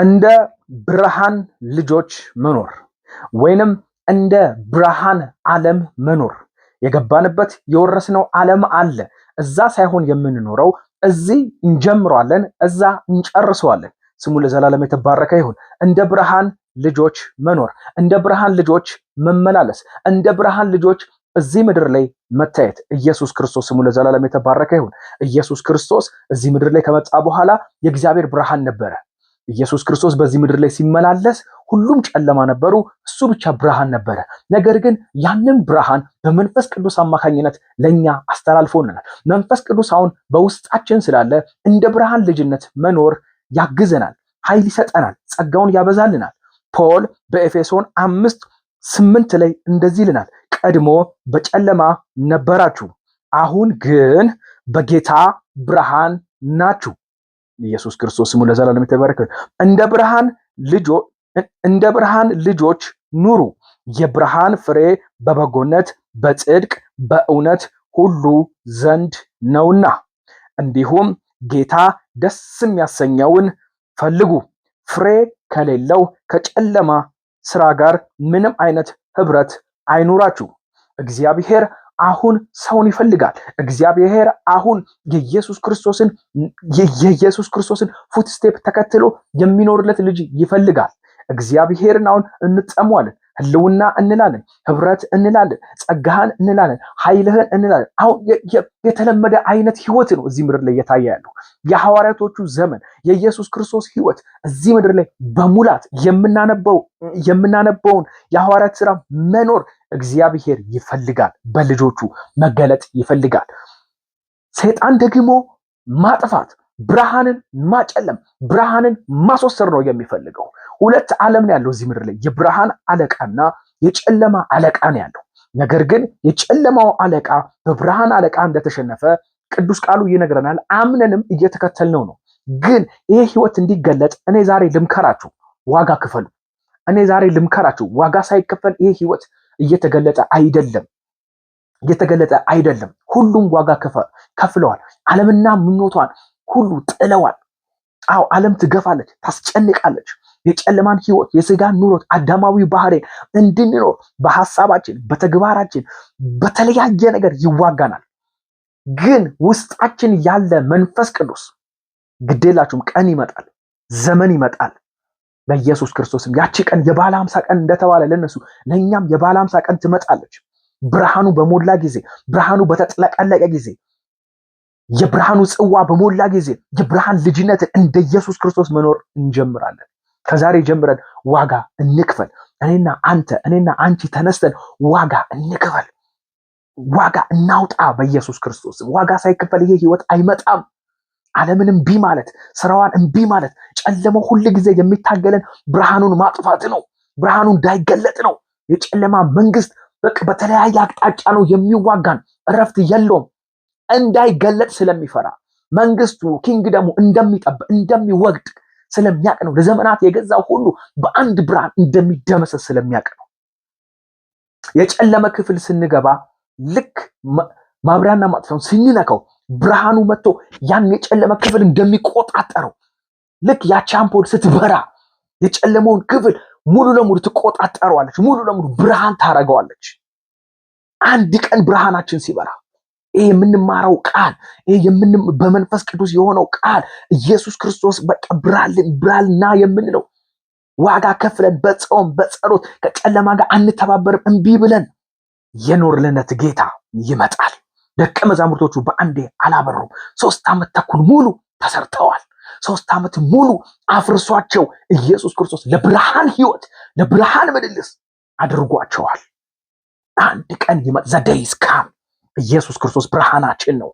እንደ ብርሃን ልጆች መኖር ወይንም እንደ ብርሃን ዓለም መኖር የገባንበት የወረስነው ዓለም አለ። እዛ ሳይሆን የምንኖረው እዚህ እንጀምረዋለን፣ እዛ እንጨርሰዋለን። ስሙ ለዘላለም የተባረከ ይሁን። እንደ ብርሃን ልጆች መኖር፣ እንደ ብርሃን ልጆች መመላለስ፣ እንደ ብርሃን ልጆች እዚህ ምድር ላይ መታየት። ኢየሱስ ክርስቶስ ስሙ ለዘላለም የተባረከ ይሁን። ኢየሱስ ክርስቶስ እዚህ ምድር ላይ ከመጣ በኋላ የእግዚአብሔር ብርሃን ነበረ። ኢየሱስ ክርስቶስ በዚህ ምድር ላይ ሲመላለስ ሁሉም ጨለማ ነበሩ፣ እሱ ብቻ ብርሃን ነበረ። ነገር ግን ያንን ብርሃን በመንፈስ ቅዱስ አማካኝነት ለኛ አስተላልፎናል። መንፈስ ቅዱስ አሁን በውስጣችን ስላለ እንደ ብርሃን ልጅነት መኖር ያግዘናል፣ ኃይል ይሰጠናል፣ ጸጋውን ያበዛልናል። ፖል በኤፌሶን 5:8 ላይ እንደዚህ ይልናል፣ ቀድሞ በጨለማ ነበራችሁ፣ አሁን ግን በጌታ ብርሃን ናችሁ። ኢየሱስ ክርስቶስ ስሙ ለዘላለም የተባረከ። እንደ ብርሃን ልጆች ኑሩ፣ የብርሃን ፍሬ በበጎነት በጽድቅ በእውነት ሁሉ ዘንድ ነውና፣ እንዲሁም ጌታ ደስ የሚያሰኘውን ፈልጉ። ፍሬ ከሌለው ከጨለማ ስራ ጋር ምንም አይነት ህብረት አይኑራችሁ። እግዚአብሔር አሁን ሰውን ይፈልጋል። እግዚአብሔር አሁን የኢየሱስ ክርስቶስን ፉትስቴፕ ተከትሎ የሚኖርለት ልጅ ይፈልጋል። እግዚአብሔርን አሁን እንጠሟለን፣ ህልውና እንላለን፣ ህብረት እንላለን፣ ጸጋህን እንላለን፣ ኃይልህን እንላለን። አሁን የተለመደ አይነት ህይወት ነው እዚህ ምድር ላይ እየታየ ያለው። የሐዋርያቶቹ ዘመን የኢየሱስ ክርስቶስ ህይወት እዚህ ምድር ላይ በሙላት የምናነበውን የሐዋርያት ስራ መኖር እግዚአብሔር ይፈልጋል። በልጆቹ መገለጥ ይፈልጋል። ሰይጣን ደግሞ ማጥፋት፣ ብርሃንን ማጨለም፣ ብርሃንን ማስወሰድ ነው የሚፈልገው። ሁለት ዓለም ነው ያለው እዚህ ምድር ላይ፣ የብርሃን አለቃና የጨለማ አለቃ ነው ያለው። ነገር ግን የጨለማው አለቃ በብርሃን አለቃ እንደተሸነፈ ቅዱስ ቃሉ ይነግረናል። አምነንም እየተከተልነው ነው። ግን ይህ ህይወት እንዲገለጥ እኔ ዛሬ ልምከራችሁ፣ ዋጋ ክፈሉ። እኔ ዛሬ ልምከራችሁ፣ ዋጋ ሳይከፈል ይህ ህይወት እየተገለጠ አይደለም። ሁሉም ዋጋ ከፍለዋል። ዓለምና ምኞቷን ሁሉ ጥለዋል። አዎ ዓለም ትገፋለች፣ ታስጨንቃለች። የጨለማን ህይወት፣ የስጋን ኑሮት፣ አዳማዊ ባህሪ እንድንኖር በሐሳባችን፣ በተግባራችን፣ በተለያየ ነገር ይዋጋናል። ግን ውስጣችን ያለ መንፈስ ቅዱስ ግዴላችሁም፣ ቀን ይመጣል፣ ዘመን ይመጣል። በኢየሱስ ክርስቶስም ያቺ ቀን የባለ 50 ቀን እንደተባለ ለነሱ ለኛም የባለ 50 ቀን ትመጣለች። ብርሃኑ በሞላ ጊዜ፣ ብርሃኑ በተጥለቀለቀ ጊዜ፣ የብርሃኑ ጽዋ በሞላ ጊዜ የብርሃን ልጅነትን እንደ ኢየሱስ ክርስቶስ መኖር እንጀምራለን። ከዛሬ ጀምረን ዋጋ እንክፈል። እኔና አንቺ ተነስተን ዋጋ እንክፈል፣ ዋጋ እናውጣ። በኢየሱስ ክርስቶስ ዋጋ ሳይከፈል ይሄ ህይወት አይመጣም። ዓለምን እምቢ ማለት፣ ስራዋን እምቢ ማለት፣ ጨለማው ሁል ጊዜ የሚታገለን ብርሃኑን ማጥፋት ነው። ብርሃኑ እንዳይገለጥ ነው። የጨለማ መንግስት በተለያየ አቅጣጫ ነው የሚዋጋን። እረፍት የለውም። እንዳይገለጥ ስለሚፈራ መንግስቱ ኪንግደሙ እንደሚወግድ ስለሚያቅ ነው። ለዘመናት የገዛው ሁሉ በአንድ ብርሃን እንደሚደመሰስ ስለሚያቅ ነው። የጨለመ ክፍል ስንገባ ልክ ማብሪያና ማጥፊያውን ስንነካው ብርሃኑ መጥቶ ያን የጨለመ ክፍል እንደሚቆጣጠረው ልክ ያቺ አምፖል ስትበራ የጨለመውን ክፍል ሙሉ ለሙሉ ትቆጣጠረዋለች፣ ሙሉ ለሙሉ ብርሃን ታረገዋለች። አንድ ቀን ብርሃናችን ሲበራ ይሄ የምንማረው ቃል፣ ይሄ በመንፈስ ቅዱስ የሆነው ቃል ኢየሱስ ክርስቶስ በቃ ብራልና የምንለው ዋጋ ከፍለን በጾም በጸሎት ከጨለማ ጋር አንተባበርም እምቢ ብለን የኖርልነት ጌታ ይመጣል። ደቀ መዛሙርቶቹ በአንዴ አላበሩም። 3 ዓመት ተኩል ሙሉ ተሰርተዋል። 3 ዓመት ሙሉ አፍርሷቸው ኢየሱስ ክርስቶስ ለብርሃን ህይወት፣ ለብርሃን ምልልስ አድርጓቸዋል። አንድ ቀን ይመጣ ዘደይስ ካም ኢየሱስ ክርስቶስ ብርሃናችን ነው።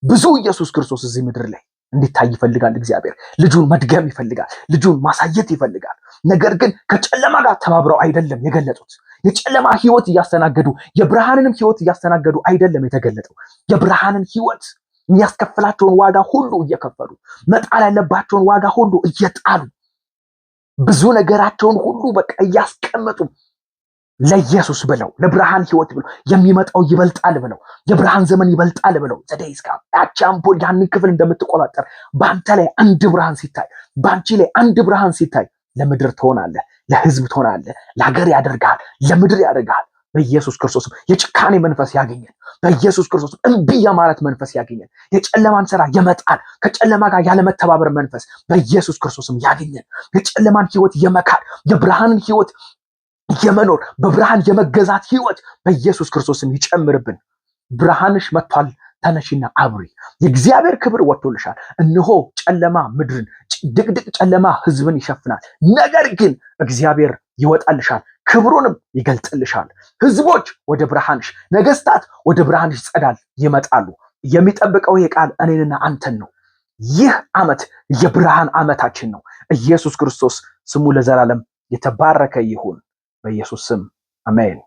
ብዙ ኢየሱስ ክርስቶስ እዚህ ምድር ላይ እንዲታይ ይፈልጋል። እግዚአብሔር ልጁን መድገም ይፈልጋል፣ ልጁን ማሳየት ይፈልጋል። ነገር ግን ከጨለማ ጋር ተባብረው አይደለም የገለጡት። የጨለማ ህይወት እያስተናገዱ የብርሃንንም ህይወት እያስተናገዱ አይደለም የተገለጠው። የብርሃንን ህይወት የሚያስከፍላቸውን ዋጋ ሁሉ እየከፈሉ፣ መጣል ያለባቸውን ዋጋ ሁሉ እየጣሉ፣ ብዙ ነገራቸውን ሁሉ በቃ እያስቀመጡ ለኢየሱስ ብለው ለብርሃን ህይወት ብለው የሚመጣው ይበልጣል ብለው የብርሃን ዘመን ይበልጣል ብለው ዘደይስካ ያቺ አምፖል ያንን ክፍል እንደምትቆጣጠር በአንተ ላይ አንድ ብርሃን ሲታይ፣ በአንቺ ላይ አንድ ብርሃን ሲታይ ለምድር ትሆናለህ፣ ለህዝብ ትሆናለህ፣ ለሀገር ያደርጋል፣ ለምድር ያደርጋል። በኢየሱስ ክርስቶስ የጭካኔ መንፈስ ያገኘን፣ በኢየሱስ ክርስቶስ እምቢ የማለት መንፈስ ያገኘን፣ የጨለማን ስራ የመጣል ከጨለማ ጋር ያለመተባበር መንፈስ በኢየሱስ ክርስቶስም ያገኘን፣ የጨለማን ህይወት የመካድ የብርሃንን ህይወት የመኖር በብርሃን የመገዛት ህይወት በኢየሱስ ክርስቶስም ይጨምርብን። ብርሃንሽ መጥቷል፣ ተነሽና አብሪ። የእግዚአብሔር ክብር ወጥቶልሻል። እነሆ ጨለማ ምድርን፣ ድቅድቅ ጨለማ ህዝብን ይሸፍናል። ነገር ግን እግዚአብሔር ይወጣልሻል፣ ክብሩንም ይገልጥልሻል። ህዝቦች ወደ ብርሃንሽ፣ ነገስታት ወደ ብርሃንሽ ጸዳል ይመጣሉ። የሚጠብቀው ይህ ቃል እኔንና አንተን ነው። ይህ ዓመት የብርሃን ዓመታችን ነው። ኢየሱስ ክርስቶስ ስሙ ለዘላለም የተባረከ ይሁን። በኢየሱስ ስም አሜን።